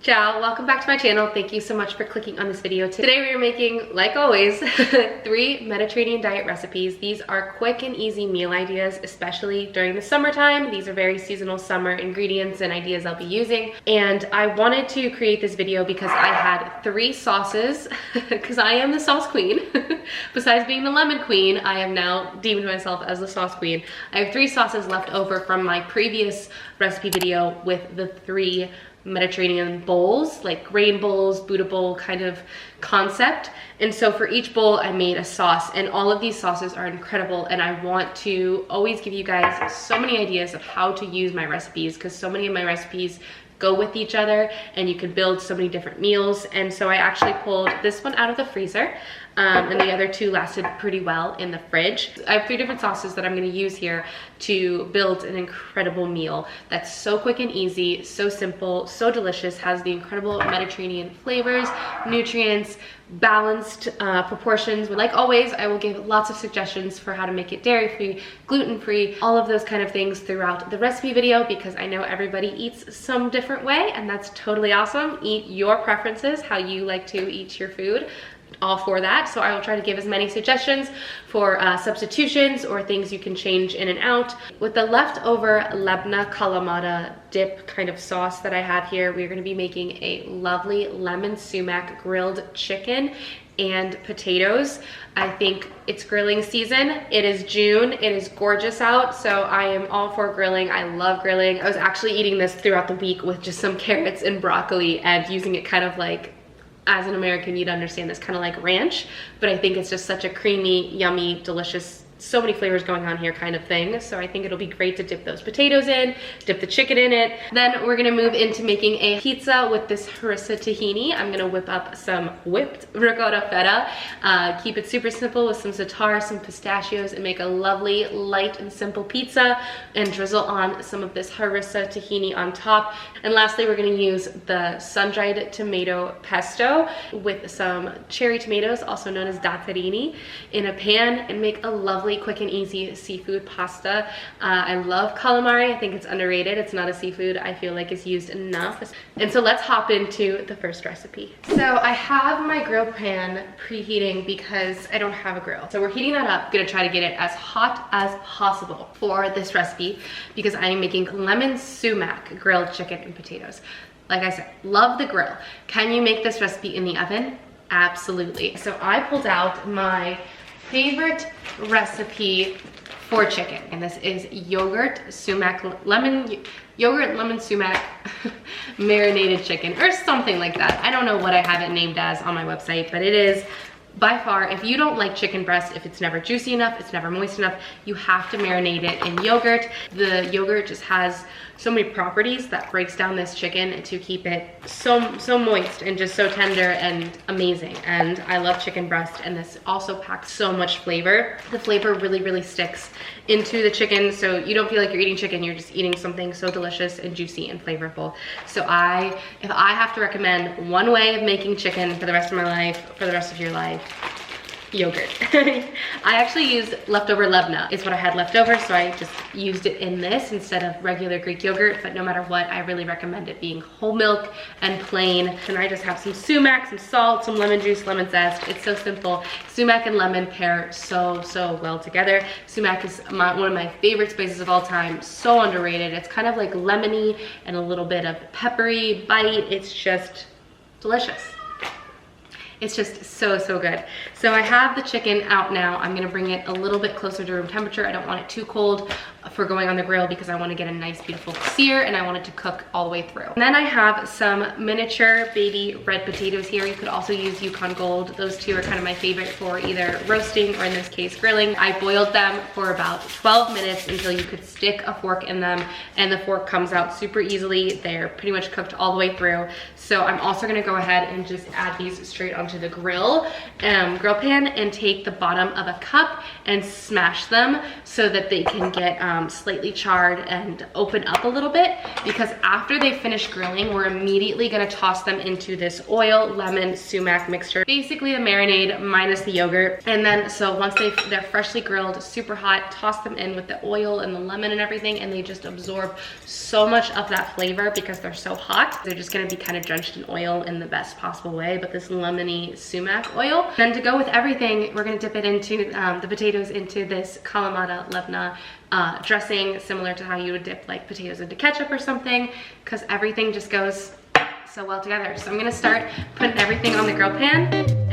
Ciao, welcome back to my channel. Thank you so much for clicking on this video. Today we are making, like always, 3 Mediterranean diet recipes. These are quick and easy meal ideas, especially during the summertime. These are very seasonal summer ingredients and ideas I'll be using. And I wanted to create this video because I had 3 sauces, because I am the sauce queen. Besides being the lemon queen, I have now deemed myself as the sauce queen. I have 3 sauces left over from my previous recipe video with the 3 Mediterranean bowls, like grain bowls, Buddha bowl kind of concept. And so for each bowl I made a sauce, and all of these sauces are incredible, and I want to always give you guys so many ideas of how to use my recipes, because so many of my recipes go with each other and you can build so many different meals. And so I actually pulled this one out of the freezer, and the other 2 lasted pretty well in the fridge. I have 3 different sauces that I'm going to use here to build an incredible meal that's so quick and easy, so simple, so delicious, has the incredible Mediterranean flavors, nutrients, balanced proportions. Like always, I will give lots of suggestions for how to make it dairy-free, gluten-free, all of those kind of things throughout the recipe video, because I know everybody eats some different way, and that's totally awesome. Eat your preferences, how you like to eat your food. All for that. So I will try to give as many suggestions for substitutions or things you can change in and out. With the leftover Lebna Calamari dip kind of sauce that I have here, we're going to be making a lovely lemon sumac grilled chicken and potatoes. I think it's grilling season. It is June. It is gorgeous out, so I am all for grilling. I love grilling. I was actually eating this throughout the week with just some carrots and broccoli and using it kind of like, as an American, you'd understand this, kind of like ranch, but I think it's just such a creamy, yummy, delicious, so many flavors going on here kind of thing. So I think it'll be great to dip those potatoes in, dip the chicken in it. Then we're gonna move into making a pizza with this Harissa tahini. I'm gonna whip up some whipped ricotta feta, keep it super simple with some Za'atar, some pistachios, and make a lovely, light and simple pizza, and drizzle on some of this Harissa tahini on top. And lastly, we're gonna use the sun-dried tomato pesto with some cherry tomatoes, also known as Tahini, in a pan, and make a lovely, quick and easy seafood pasta. I love calamari. I think it's underrated. It's not a seafood I feel like is used enough. And so let's hop into the first recipe. So I have my grill pan preheating because I don't have a grill. So we're heating that up. Gonna try to get it as hot as possible for this recipe because I am making lemon sumac grilled chicken and potatoes. Like I said, love the grill. Can you make this recipe in the oven? Absolutely. So I pulled out my favorite recipe for chicken, and this is yogurt lemon sumac marinated chicken, or something like that. I don't know what I have it named as on my website, but it is by far, if you don't like chicken breast, if it's never juicy enough, it's never moist enough, you have to marinate it in yogurt. The yogurt just has so many properties that breaks down this chicken to keep it so moist and just so tender and amazing. And I love chicken breast, and this also packs so much flavor. The flavor really sticks into the chicken, so you don't feel like you're eating chicken, you're just eating something so delicious and juicy and flavorful. So if I have to recommend one way of making chicken for the rest of my life, for the rest of your life, yogurt. I actually used leftover Lebna. It's what I had left over, so I just used it in this instead of regular Greek yogurt. But no matter what, I really recommend it being whole milk and plain. And I just have some sumac, some salt, some lemon juice, lemon zest. It's so simple. Sumac and lemon pair so well together. Sumac is one of my favorite spices of all time. So underrated. It's kind of like lemony and a little bit of peppery bite. It's just delicious. It's just so good. So I have the chicken out now. I'm gonna bring it a little bit closer to room temperature. I don't want it too cold for going on the grill because I want to get a nice beautiful sear, and I want it to cook all the way through. And then I have some miniature baby red potatoes here. You could also use Yukon Gold. Those 2 are kind of my favorite for either roasting or, in this case, grilling. I boiled them for about 12 minutes until you could stick a fork in them, and the fork comes out super easily. They're pretty much cooked all the way through. So I'm also gonna go ahead and just add these straight onto the grill pan, and take the bottom of a cup and smash them so that they can get slightly charred and open up a little bit, because after they finish grilling, we're immediately gonna toss them into this oil, lemon, sumac mixture. Basically the marinade minus the yogurt. And then, so once they're freshly grilled, super hot, toss them in with the oil and the lemon and everything, and they just absorb so much of that flavor because they're so hot. They're just gonna be kind of drenched in oil in the best possible way, but this lemony sumac oil. Then to go with everything, we're gonna dip it into the potatoes into this Kalamata Lebna dressing, similar to how you would dip like potatoes into ketchup or something, because everything just goes so well together. So I'm gonna start putting everything on the grill pan.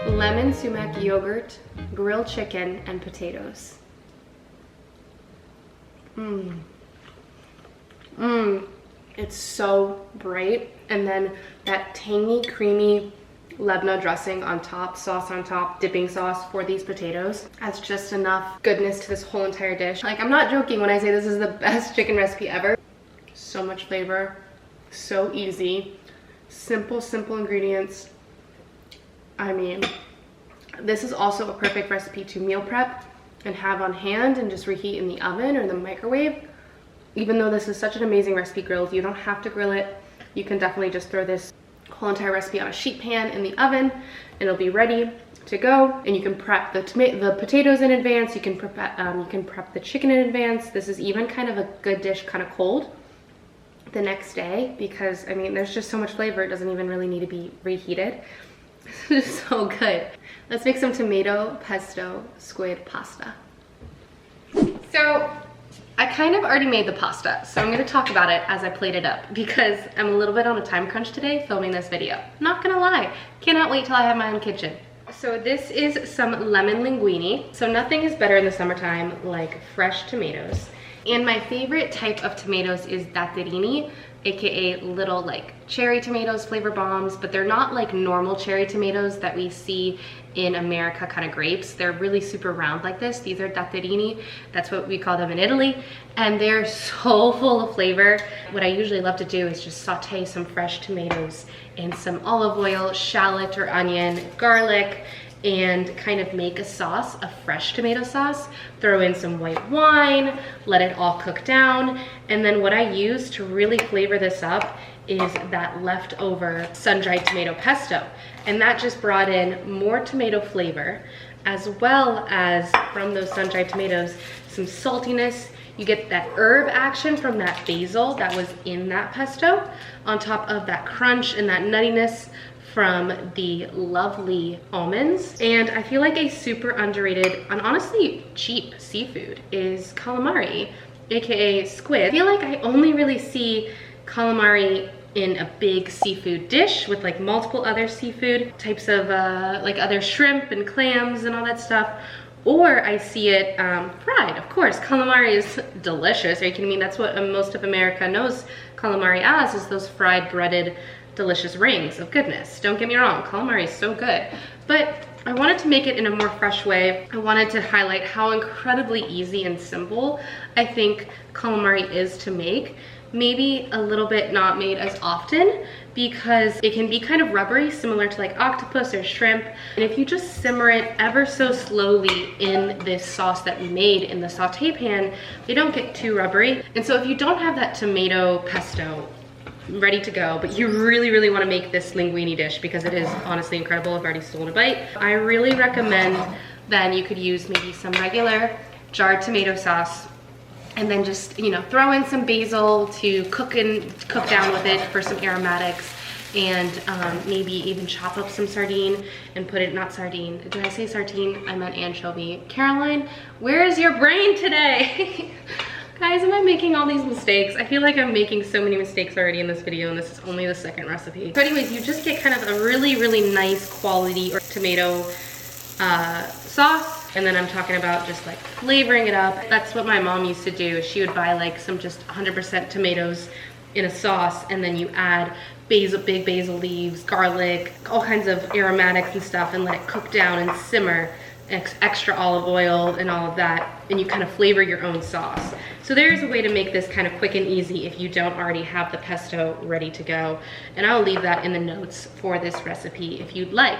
Lemon, sumac, yogurt, grilled chicken, and potatoes. It's so bright. And then that tangy, creamy Lebna dressing on top, sauce on top, dipping sauce for these potatoes. That's just enough goodness to this whole entire dish. Like, I'm not joking when I say this is the best chicken recipe ever. So much flavor, so easy, simple ingredients. I mean, this is also a perfect recipe to meal prep and have on hand and just reheat in the oven or the microwave. Even though this is such an amazing recipe grilled, you don't have to grill it. You can definitely just throw this whole entire recipe on a sheet pan in the oven. It'll be ready to go, and you can prep the potatoes in advance. You can prep the chicken in advance. This is even kind of a good dish kind of cold the next day, because I mean, there's just so much flavor. It doesn't even really need to be reheated. This is so good. Let's make some tomato pesto squid pasta. So I kind of already made the pasta, so I'm gonna talk about it as I plate it up, because I'm a little bit on a time crunch today filming this video. Not gonna lie, cannot wait till I have my own kitchen. So this is some lemon linguine. So nothing is better in the summertime like fresh tomatoes. And my favorite type of tomatoes is Tahini, aka little like cherry tomatoes, flavor bombs, but they're not like normal cherry tomatoes that we see in America, kind of grapes. They're really super round like this. These are Tahini, that's what we call them in Italy, and they're so full of flavor. What I usually love to do is just saute some fresh tomatoes in some olive oil, shallot or onion, garlic, and kind of make a sauce, a fresh tomato sauce. Throw in some white wine, let it all cook down, and then what I use to really flavor this up is that leftover sun-dried tomato pesto. And that just brought in more tomato flavor, as well as from those sun-dried tomatoes, some saltiness. You get that herb action from that basil that was in that pesto, on top of that crunch and that nuttiness from the lovely almonds. And I feel like a super underrated and honestly cheap seafood is calamari, aka squid. I feel like I only really see calamari in a big seafood dish with like multiple other seafood types of like other shrimp and clams and all that stuff. Or I see it fried, of course. Calamari is delicious. Are you kidding me? That's what most of America knows calamari as, is those fried, breaded, delicious rings of goodness. Don't get me wrong, calamari is so good. But I wanted to make it in a more fresh way. I wanted to highlight how incredibly easy and simple I think calamari is to make. Maybe a little bit not made as often, because it can be kind of rubbery, similar to like octopus or shrimp. And if you just simmer it ever so slowly in this sauce that we made in the saute pan, they don't get too rubbery. And so if you don't have that tomato pesto ready to go, but you really want to make this linguine dish, because it is honestly incredible. I've already stolen a bite. I really recommend then you could use maybe some regular jarred tomato sauce, and then just, you know, throw in some basil to cook down with it for some aromatics, and maybe even chop up some sardine and put it, not sardine, did I say sardine? I meant anchovy. Caroline, where is your brain today? Guys, am I making all these mistakes? I feel like I'm making so many mistakes already in this video, and this is only the second recipe. So anyways, you just get kind of a really, really nice quality or tomato sauce. And then I'm talking about just like flavoring it up. That's what my mom used to do. She would buy like some just 100% tomatoes in a sauce, and then you add basil, big basil leaves, garlic, all kinds of aromatics and stuff, and let it cook down and simmer, extra olive oil and all of that, and you kind of flavor your own sauce. So there's a way to make this kind of quick and easy if you don't already have the pesto ready to go. And I'll leave that in the notes for this recipe if you'd like.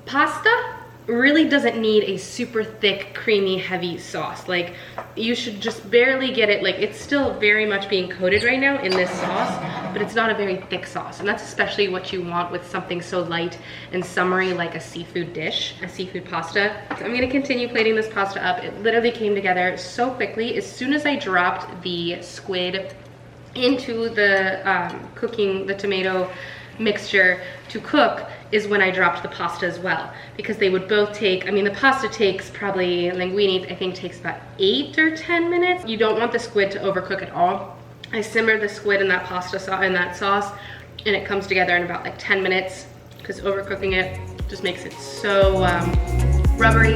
Pasta really doesn't need a super thick, creamy, heavy sauce. Like, you should just barely get it, like, it's still very much being coated right now in this sauce, but it's not a very thick sauce. And that's especially what you want with something so light and summery like a seafood dish, a seafood pasta. So I'm gonna continue plating this pasta up. It literally came together so quickly. As soon as I dropped the squid into the cooking the tomato mixture to cook is when I dropped the pasta as well, because they would both take, I mean, the pasta takes probably, linguine I think takes about 8 or 10 minutes. You don't want the squid to overcook at all. I simmered the squid in that pasta sauce, and it comes together in about like 10 minutes, because overcooking it just makes it so rubbery.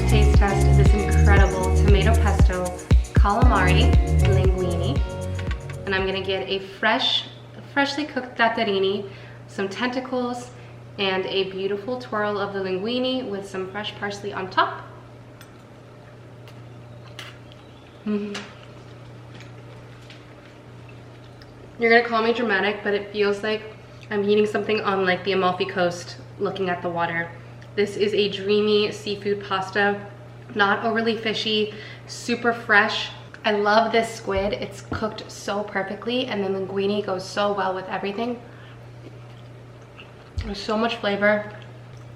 Taste test this incredible tomato pesto calamari linguine, and I'm gonna get a freshly cooked tahini, some tentacles, and a beautiful twirl of the linguine with some fresh parsley on top. You're gonna call me dramatic, but it feels like I'm eating something on like the Amalfi Coast looking at the water. This is a dreamy seafood pasta, not overly fishy, super fresh. I love this squid. It's cooked so perfectly, and the linguine goes so well with everything. There's so much flavor.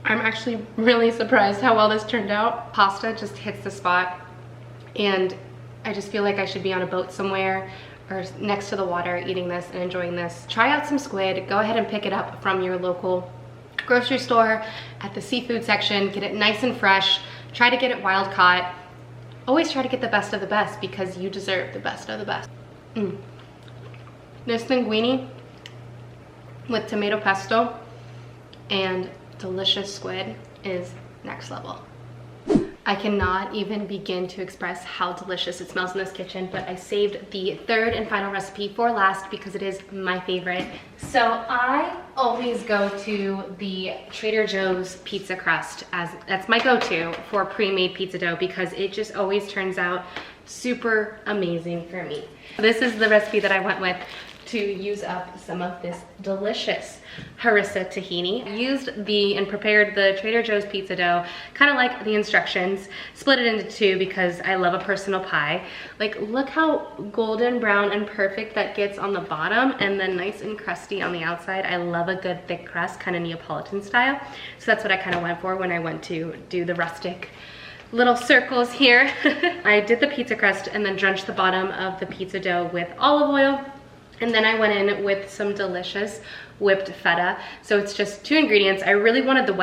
I'm actually really surprised how well this turned out. Pasta just hits the spot, and I just feel like I should be on a boat somewhere or next to the water eating this and enjoying this. Try out some squid. Go ahead and pick it up from your local grocery store at the seafood section. Get it nice and fresh. Try to get it wild caught. Always try to get the best of the best, because you deserve the best of the best. This linguine with tomato pesto and delicious squid is next level. I cannot even begin to express how delicious it smells in this kitchen, but I saved the third and final recipe for last because it is my favorite. So I always go to the Trader Joe's pizza crust, as that's my go-to for pre-made pizza dough, because it just always turns out super amazing for me. This is the recipe that I went with to use up some of this delicious Harissa tahini. I used and prepared the Trader Joe's pizza dough, kind of like the instructions, split it into two because I love a personal pie. Like, look how golden brown and perfect that gets on the bottom, and then nice and crusty on the outside. I love a good thick crust, kind of Neapolitan style. So that's what I kind of went for when I went to do the rustic little circles here. I did the pizza crust and then drenched the bottom of the pizza dough with olive oil. And then I went in with some delicious whipped feta. So it's just 2 ingredients. I really wanted the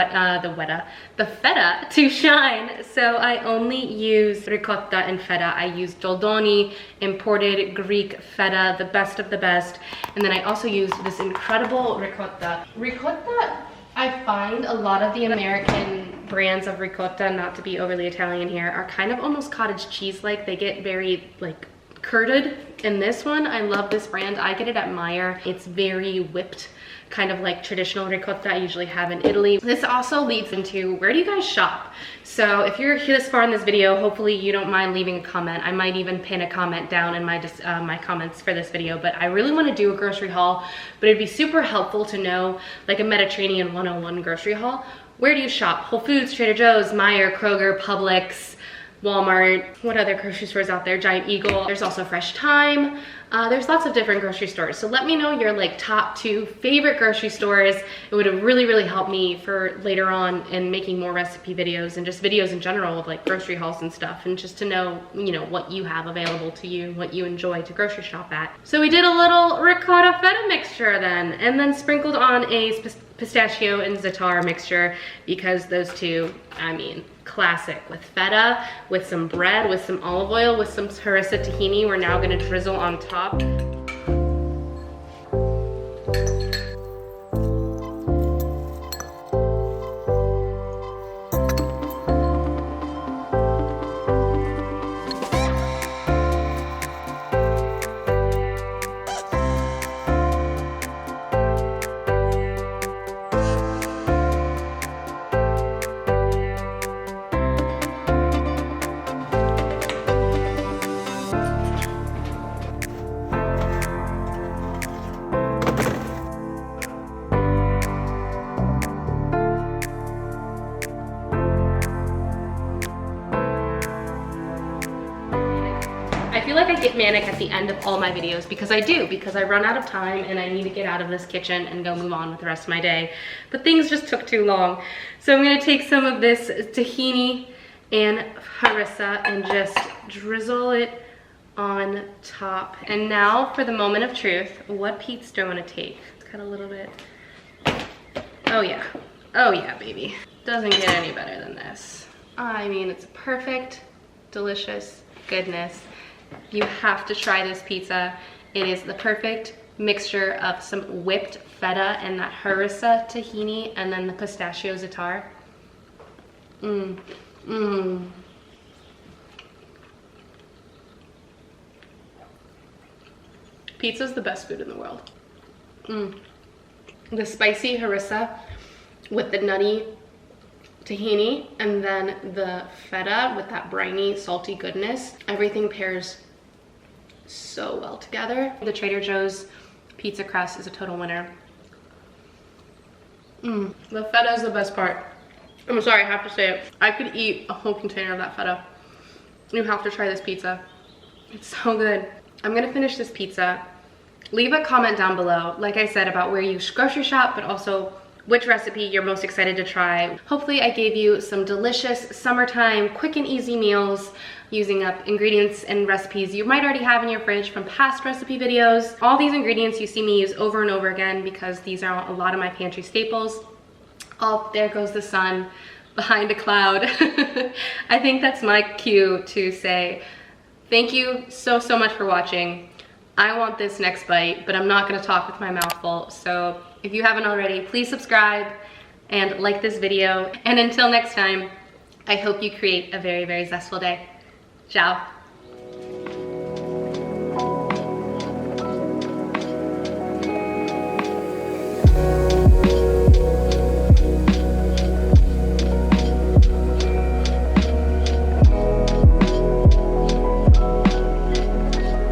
feta to shine. So I only used ricotta and feta. I used Doldoni, imported Greek feta, the best of the best. And then I also used this incredible ricotta. Ricotta, I find a lot of the American brands of ricotta, not to be overly Italian here, are kind of almost cottage cheese-like. They get very like curded in this one. I love this brand. I get it at Meyer. It's very whipped, kind of like traditional ricotta I usually have in Italy. This also leads into, where do you guys shop? So if you're here this far in this video, hopefully you don't mind leaving a comment. I might even pin a comment down in my comments for this video, but I really want to do a grocery haul, but it'd be super helpful to know, like a Mediterranean 101 grocery haul. Where do you shop? Whole Foods, Trader Joe's, Meijer, Kroger, Publix, Walmart. What other grocery stores out there? Giant Eagle. There's also Fresh Thyme. There's lots of different grocery stores. So let me know your like top 2 favorite grocery stores. It would have really helped me for later on in making more recipe videos and just videos in general of like grocery hauls and stuff, and just to know, you know, what you have available to you, what you enjoy to grocery shop at. So we did a little ricotta feta mixture then, and then sprinkled on a pistachio and za'atar mixture, because those two, I mean, classic. With feta, with some bread, with some olive oil, with some harissa tahini. We're now gonna drizzle on top. I feel like I get manic at the end of all my videos, because I do, because I run out of time and I need to get out of this kitchen and go move on with the rest of my day. But things just took too long. So I'm gonna take some of this tahini and harissa and just drizzle it on top. And now for the moment of truth, what pizza do I wanna take? It's got a little bit, oh yeah, baby. Doesn't get any better than this. I mean, it's perfect, delicious goodness. You have to try this pizza. It is the perfect mixture of some whipped feta and that harissa tahini and then the pistachio za'atar. Pizza's the best food in the world. The spicy harissa with the nutty tahini, and then the feta with that briny, salty goodness. Everything pairs so well together. The Trader Joe's pizza crust is a total winner. The feta is the best part. I'm sorry, I have to say it. I could eat a whole container of that feta. You have to try this pizza. It's so good. I'm gonna finish this pizza. Leave a comment down below, like I said, about where you grocery shop, but also which recipe you're most excited to try. Hopefully I gave you some delicious summertime quick and easy meals using up ingredients and recipes you might already have in your fridge from past recipe videos. All these ingredients you see me use over and over again because these are a lot of my pantry staples. Oh, there goes the sun behind a cloud. I think that's my cue to say thank you so much for watching. I want this next bite, but I'm not gonna talk with my mouth full. So if you haven't already, please subscribe and like this video. And until next time, I hope you create a very zestful day. Ciao.